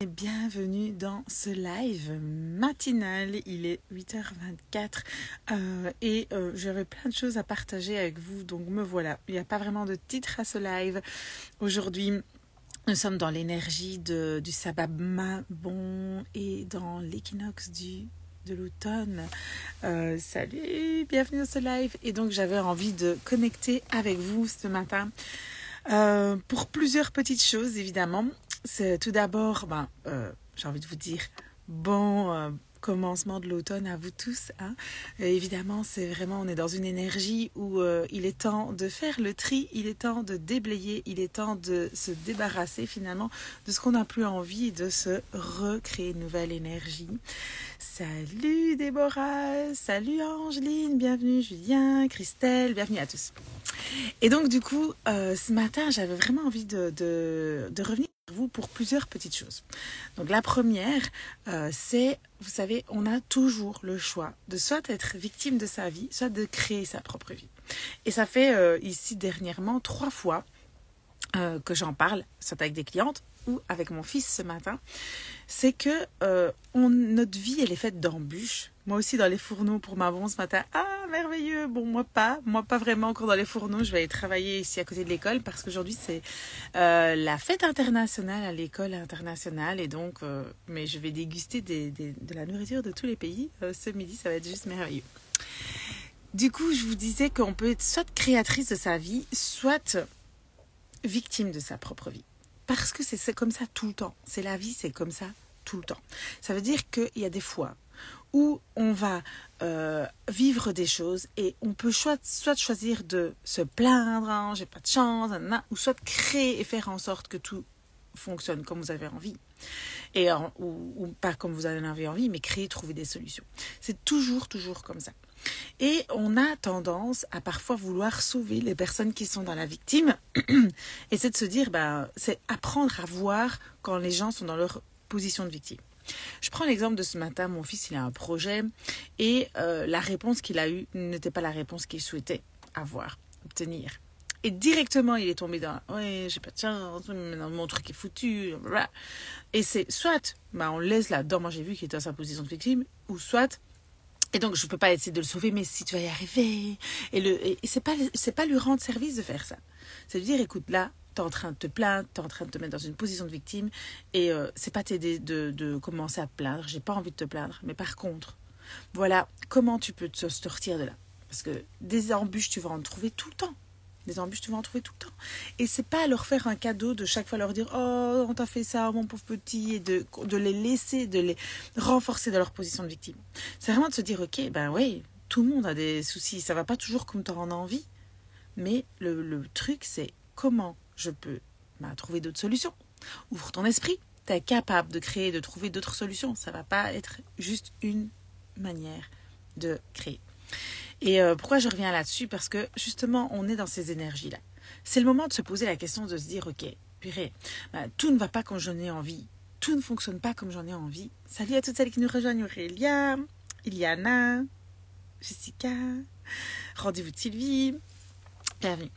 Bienvenue dans ce live matinal, il est 8h24 et j'avais plein de choses à partager avec vous, donc me voilà. Il n'y a pas vraiment de titre à ce live. Aujourd'hui, nous sommes dans l'énergie du sabbat bon et dans l'équinoxe de l'automne. Salut, bienvenue dans ce live. Et donc j'avais envie de connecter avec vous ce matin pour plusieurs petites choses évidemment. C'est tout d'abord, j'ai envie de vous dire bon commencement de l'automne à vous tous. Évidemment, c'est vraiment, on est dans une énergie où il est temps de faire le tri, il est temps de déblayer, il est temps de se débarrasser finalement de ce qu'on n'a plus envie, de se recréer une nouvelle énergie. Salut Déborah, salut Angeline, bienvenue Julien, Christelle, bienvenue à tous. Et donc du coup, ce matin, j'avais vraiment envie de revenir vers vous pour plusieurs petites choses. Donc la première, c'est, vous savez, on a toujours le choix de soit être victime de sa vie, soit de créer sa propre vie. Et ça fait ici dernièrement 3 fois que j'en parle, soit avec des clientes ou avec mon fils ce matin. C'est que notre vie, elle est faite d'embûches. Moi aussi dans les fourneaux pour Mavon ce matin. Ah, merveilleux. Bon, moi pas vraiment encore dans les fourneaux. Je vais aller travailler ici à côté de l'école parce qu'aujourd'hui c'est la fête internationale à l'école internationale. Et donc, mais je vais déguster de la nourriture de tous les pays. Ce midi, ça va être juste merveilleux. Du coup, je vous disais qu'on peut être soit créatrice de sa vie, soit victime de sa propre vie. Parce que c'est comme ça tout le temps. C'est la vie, c'est comme ça tout le temps. Ça veut dire qu'il y a des fois où on va vivre des choses et on peut soit choisir de se plaindre, j'ai pas de chance, ou soit créer et faire en sorte que tout fonctionne comme vous avez envie. Ou pas comme vous avez envie, mais créer, trouver des solutions. C'est toujours comme ça. Et on a tendance à parfois vouloir sauver les personnes qui sont dans la victime. Et c'est de se dire, c'est apprendre à voir quand les gens sont dans leur position de victime. Je prends l'exemple de ce matin, mon fils, il a un projet et la réponse qu'il a eue n'était pas la réponse qu'il souhaitait obtenir. Et directement, il est tombé dans « ouais, j'ai pas de chance, mon truc est foutu. » Et c'est soit, on le laisse là-dedans, moi j'ai vu qu'il était dans sa position de victime, ou soit, et donc je peux pas essayer de le sauver, mais si tu vas y arriver. Et c'est pas lui rendre service de faire ça. C'est de dire, écoute, là, t'es en train de te plaindre, t'es en train de te mettre dans une position de victime, et c'est pas t'aider de commencer à te plaindre, j'ai pas envie de te plaindre, mais par contre, voilà comment tu peux te sortir de là. Parce que des embûches, tu vas en trouver tout le temps. Des embûches, tu vas en trouver tout le temps. Et c'est pas leur faire un cadeau de chaque fois leur dire « oh, on t'a fait ça, mon pauvre petit » et de les laisser, de les renforcer dans leur position de victime. C'est vraiment de se dire « ok, oui, tout le monde a des soucis, ça va pas toujours comme t'en as envie. » Mais le truc, c'est comment je peux trouver d'autres solutions. Ouvre ton esprit, tu es capable de créer, de trouver d'autres solutions. Ça va pas être juste une manière de créer. Et pourquoi je reviens là-dessus? Parce que justement, on est dans ces énergies-là. C'est le moment de se poser la question de se dire, ok, purée, tout ne va pas comme j'en ai envie. Tout ne fonctionne pas comme j'en ai envie. Salut à toutes celles qui nous rejoignent, Aurélia, Iliana, Jessica, rendez-vous de Sylvie, bienvenue.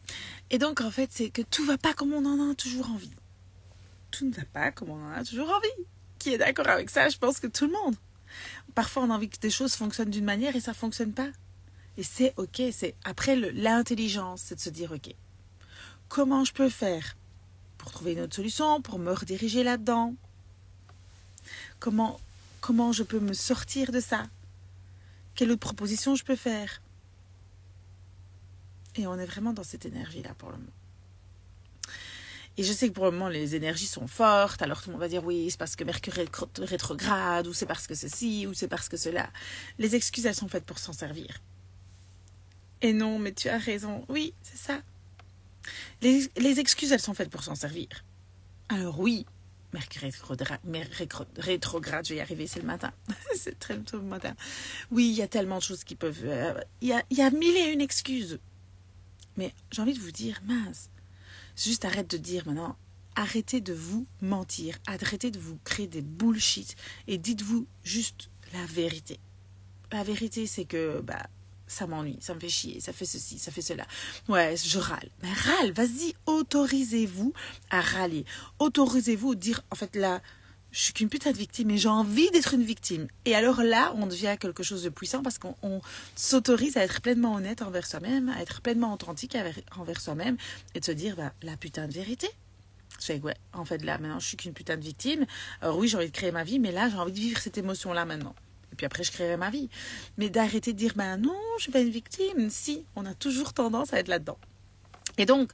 Et donc, en fait, c'est que tout ne va pas comme on en a toujours envie. Tout ne va pas comme on en a toujours envie. Qui est d'accord avec ça? Je pense que tout le monde. Parfois, on a envie que des choses fonctionnent d'une manière et ça ne fonctionne pas. Et c'est ok, c'est après l'intelligence, c'est de se dire ok, comment je peux faire pour trouver une autre solution, pour me rediriger là-dedans? Comment je peux me sortir de ça? Quelle autre proposition je peux faire? Et on est vraiment dans cette énergie-là pour le moment. Et je sais que pour le moment, les énergies sont fortes. Alors tout le monde va dire, oui, c'est parce que Mercure est rétrograde, ou c'est parce que ceci, ou c'est parce que cela. Les excuses, elles sont faites pour s'en servir. Et non, mais tu as raison. Oui, c'est ça. Les excuses, elles sont faites pour s'en servir. Alors oui, Mercure rétrograde, je vais y arriver, c'est le matin. C'est très tôt le matin. Oui, il y a tellement de choses qui peuvent... Il y a 1001 excuses. Mais j'ai envie de vous dire, mince, juste arrête de dire maintenant, arrêtez de vous mentir, arrêtez de vous créer des bullshit et dites-vous juste la vérité. La vérité, c'est que... ça m'ennuie, ça me fait chier, ça fait ceci, ça fait cela. Ouais, je râle. Mais râle, vas-y, autorisez-vous à râler. Autorisez-vous à dire, en fait là, je suis qu'une putain de victime et j'ai envie d'être une victime. Et alors là, on devient quelque chose de puissant parce qu'on s'autorise à être pleinement honnête envers soi-même, à être pleinement authentique envers soi-même et de se dire, la putain de vérité. Je fais, ouais, en fait, là, maintenant, je suis qu'une putain de victime. Alors oui, j'ai envie de créer ma vie, mais là, j'ai envie de vivre cette émotion-là maintenant. Et puis après, je créerai ma vie. Mais d'arrêter de dire, non, je suis pas une victime. Si, on a toujours tendance à être là-dedans. Et donc,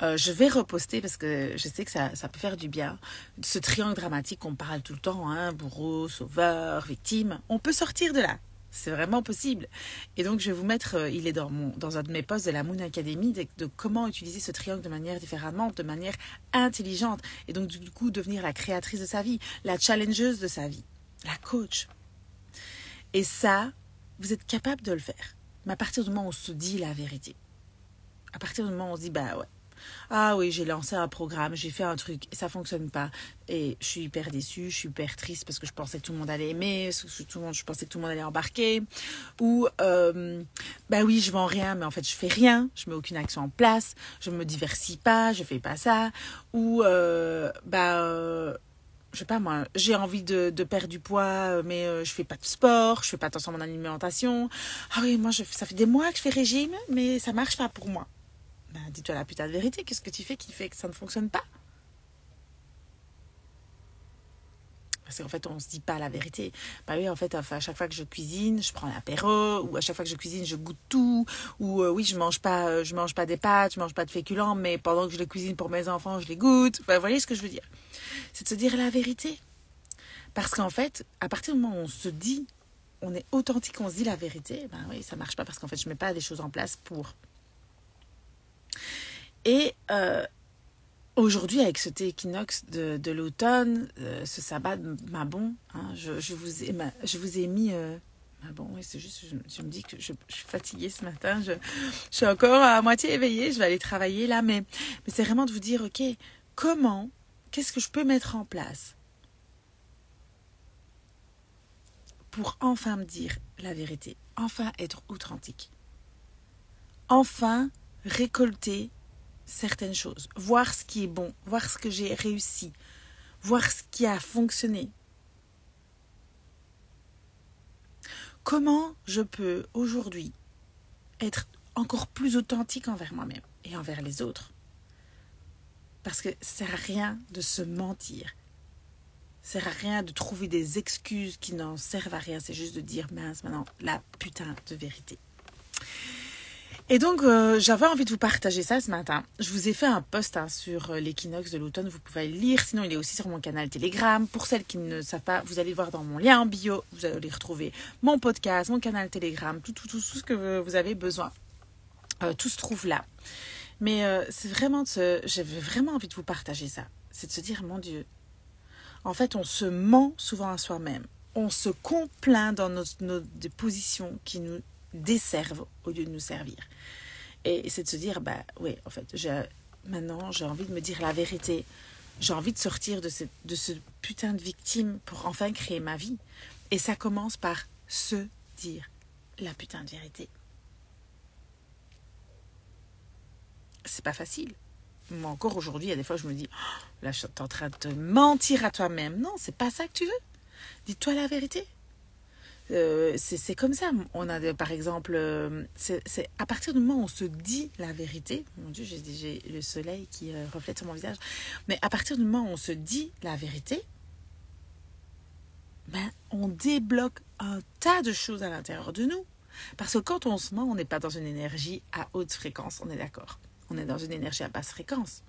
je vais reposter parce que je sais que ça peut faire du bien. Ce triangle dramatique qu'on parle tout le temps, hein, bourreau, sauveur, victime, on peut sortir de là. C'est vraiment possible. Et donc, je vais vous mettre, il est dans un de mes posts de la Moon Academy, de comment utiliser ce triangle de manière différente, de manière intelligente. Et donc, du coup, devenir la créatrice de sa vie, la challengeuse de sa vie, la coach. Et ça, vous êtes capable de le faire. Mais à partir du moment où on se dit la vérité. À partir du moment où on se dit, ouais, ah oui, j'ai lancé un programme, j'ai fait un truc, et ça fonctionne pas. Et je suis hyper déçue, je suis hyper triste parce que je pensais que tout le monde allait aimer, je pensais que tout le monde allait embarquer. Ou, oui, je vends rien, mais en fait, je fais rien, je mets aucune action en place, je me diversifie pas, je fais pas ça. Ou, je sais pas moi, j'ai envie de perdre du poids, mais je fais pas de sport, je fais pas attention à mon alimentation. Ah oui, moi, ça fait des mois que je fais régime, mais ça marche pas pour moi. Dis-toi la putain de vérité, qu'est-ce que tu fais qui fait que ça ne fonctionne pas? Parce qu'en fait, on ne se dit pas la vérité. Oui, en fait, à chaque fois que je cuisine, je prends l'apéro, ou à chaque fois que je cuisine, je goûte tout, ou oui, je mange pas des pâtes, je mange pas de féculents, mais pendant que je les cuisine pour mes enfants, je les goûte. Vous voyez ce que je veux dire? C'est de se dire la vérité. Parce qu'en fait, à partir du moment où on se dit, on est authentique, on se dit la vérité, oui, ça marche pas parce qu'en fait, je mets pas des choses en place pour. Et aujourd'hui, avec ce thé équinoxe de l'automne, ce sabbat, bon, hein, je vous ai mis... bon, oui, c'est juste, je me dis que je suis fatiguée ce matin, je suis encore à moitié éveillée, je vais aller travailler là, mais c'est vraiment de vous dire, ok, qu'est-ce que je peux mettre en place pour enfin me dire la vérité, enfin être authentique, enfin récolter certaines choses, voir ce qui est bon, voir ce que j'ai réussi, voir ce qui a fonctionné. Comment je peux aujourd'hui être encore plus authentique envers moi-même et envers les autres? Parce que ça sert à rien de se mentir. Ça sert à rien de trouver des excuses qui n'en servent à rien. C'est juste de dire, mince, maintenant, la putain de vérité. Et donc, j'avais envie de vous partager ça ce matin. Je vous ai fait un post sur l'équinoxe de l'automne. Vous pouvez le lire. Sinon, il est aussi sur mon canal Telegram. Pour celles qui ne savent pas, vous allez voir dans mon lien en bio. Vous allez retrouver mon podcast, mon canal Telegram, tout ce que vous avez besoin. Tout se trouve là. Mais j'avais vraiment envie de vous partager ça. C'est de se dire, mon Dieu, en fait, on se ment souvent à soi-même. On se complaint dans des positions qui nous desservent au lieu de nous servir. Et c'est de se dire, oui, en fait, maintenant, j'ai envie de me dire la vérité. J'ai envie de sortir de ce putain de victime pour enfin créer ma vie. Et ça commence par se dire la putain de vérité. C'est pas facile. Moi, encore aujourd'hui, il y a des fois, je me dis, là, je suis en train de te mentir à toi-même. Non, c'est pas ça que tu veux. Dis-toi la vérité. C'est comme ça. On a par exemple, c'est à partir du moment où on se dit la vérité. Mon Dieu, j'ai le soleil qui reflète sur mon visage. Mais à partir du moment où on se dit la vérité, on débloque un tas de choses à l'intérieur de nous. Parce que quand on se ment, on n'est pas dans une énergie à haute fréquence. On est d'accord. On est dans une énergie à basse fréquence.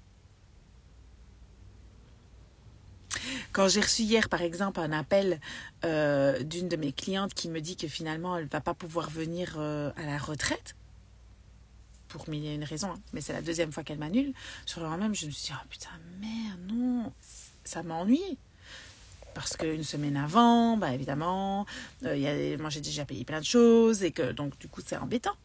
Quand j'ai reçu hier, par exemple, un appel d'une de mes clientes qui me dit que finalement, elle ne va pas pouvoir venir à la retraite, pour mille et une raisons, hein, mais c'est la deuxième fois qu'elle m'annule, sur le moment même, je me suis dit, oh putain, merde, non, ça m'ennuie. Parce qu'une semaine avant, évidemment, moi j'ai déjà payé plein de choses, et que donc du coup, c'est embêtant.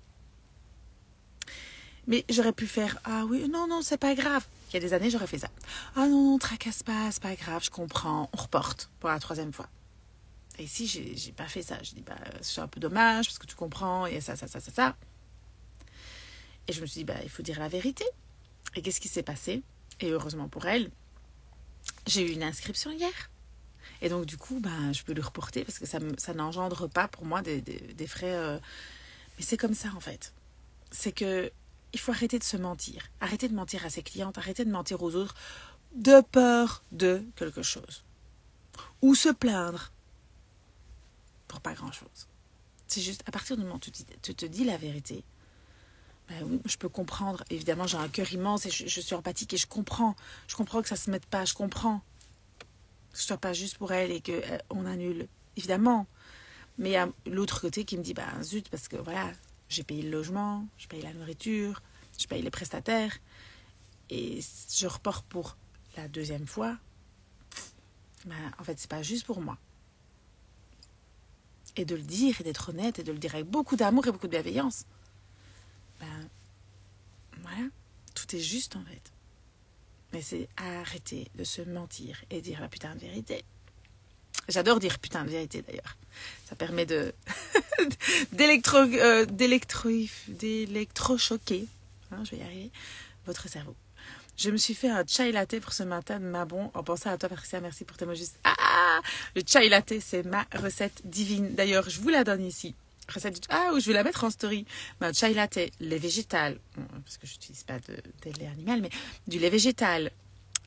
Mais j'aurais pu faire, ah oui, non, c'est pas grave. Il y a des années, j'aurais fait ça. Ah non, tracasse pas, c'est pas grave, je comprends, on reporte pour la troisième fois. Et ici, j'ai pas fait ça. Je dis, c'est un peu dommage, parce que tu comprends, il y a ça. Et je me suis dit, il faut dire la vérité. Et qu'est-ce qui s'est passé? Et heureusement pour elle, j'ai eu une inscription hier. Et donc, du coup, ben, je peux le reporter parce que ça n'engendre pas pour moi des frais. Mais c'est comme ça, en fait. C'est que il faut arrêter de se mentir. Arrêter de mentir à ses clientes, arrêter de mentir aux autres de peur de quelque chose. Ou se plaindre pour pas grand-chose. C'est juste, à partir du moment où tu te dis la vérité, ben oui, je peux comprendre. Évidemment, j'ai un cœur immense et je suis empathique et je comprends. Je comprends que ça se mette pas, je comprends. Que ce soit pas juste pour elle et qu'on annule. Évidemment. Mais il y a l'autre côté qui me dit, ben zut, parce que voilà, j'ai payé le logement, je paye la nourriture, je paye les prestataires. Et je reporte pour la deuxième fois. Ben, en fait, c'est pas juste pour moi. Et de le dire et d'être honnête et de le dire avec beaucoup d'amour et beaucoup de bienveillance. Ben, voilà, tout est juste en fait. Mais c'est arrêter de se mentir et dire la putain de vérité. J'adore dire putain de vérité d'ailleurs. Ça permet de d'électrochoquer, je vais y arriver, votre cerveau. Je me suis fait un chai latte pour ce matin de Mabon en pensant à toi Patricia, merci pour tes mots justes. Le chai latte, c'est ma recette divine. D'ailleurs, je vous la donne ici. Ou je vais la mettre en story. Mais un chai latte, lait végétal, parce que je n'utilise pas de lait animal, mais du lait végétal.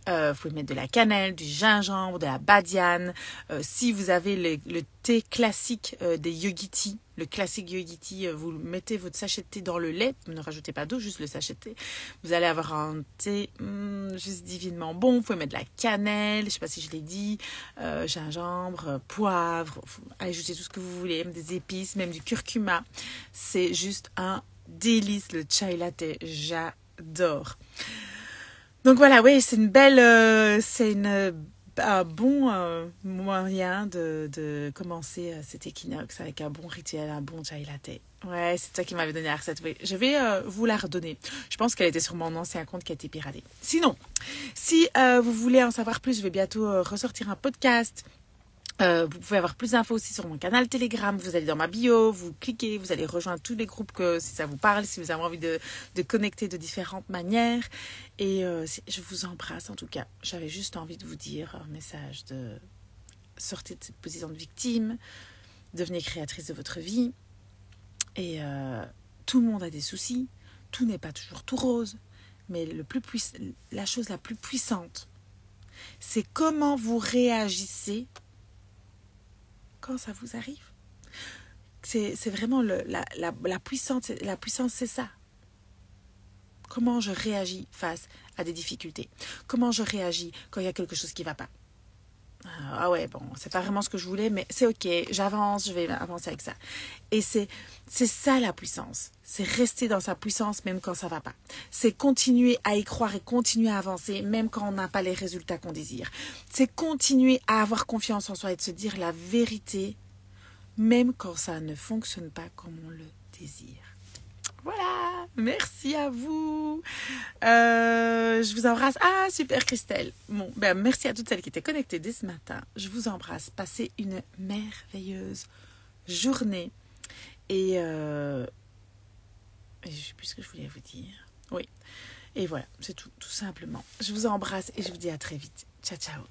Vous pouvez mettre de la cannelle, du gingembre, de la badiane. Si vous avez le thé classique des yogiti, le classique yogiti, vous mettez votre sachet de thé dans le lait. Ne rajoutez pas d'eau, juste le sachet de thé. Vous allez avoir un thé juste divinement bon. Vous pouvez mettre de la cannelle, je ne sais pas si je l'ai dit, gingembre, poivre. Ajoutez tout ce que vous voulez, des épices, même du curcuma. C'est juste un délice, le chai latte. J'adore. Donc voilà, oui, c'est un bon moyen de commencer cet équinoxe avec un bon rituel, un bon chai latte. Ouais, c'est toi qui m'avais donné la recette. Oui. Je vais vous la redonner. Je pense qu'elle était sur mon ancien compte qui a été piraté. Sinon, si vous voulez en savoir plus, je vais bientôt ressortir un podcast. Vous pouvez avoir plus d'infos aussi sur mon canal Telegram. Vous allez dans ma bio, vous cliquez, vous allez rejoindre tous les groupes si ça vous parle, si vous avez envie de connecter de différentes manières. Et je vous embrasse en tout cas. J'avais juste envie de vous dire un message de sortez de cette position de victime, devenez créatrice de votre vie. Et tout le monde a des soucis, tout n'est pas toujours tout rose, mais la chose la plus puissante, c'est comment vous réagissez quand ça vous arrive. C'est vraiment la puissance. La puissance, c'est ça. Comment je réagis face à des difficultés. Comment je réagis quand il y a quelque chose qui ne va pas. Ah ouais, bon, c'est pas vraiment ce que je voulais, mais c'est ok, j'avance, je vais avancer avec ça. Et c'est ça la puissance. C'est rester dans sa puissance même quand ça ne va pas. C'est continuer à y croire et continuer à avancer même quand on n'a pas les résultats qu'on désire. C'est continuer à avoir confiance en soi et de se dire la vérité même quand ça ne fonctionne pas comme on le désire. Voilà, merci à vous. Je vous embrasse. Ah, super Christelle. Bon, merci à toutes celles qui étaient connectées dès ce matin. Je vous embrasse. Passez une merveilleuse journée. Et je ne sais plus ce que je voulais vous dire. Oui. Et voilà, c'est tout simplement. Je vous embrasse et je vous dis à très vite. Ciao, ciao.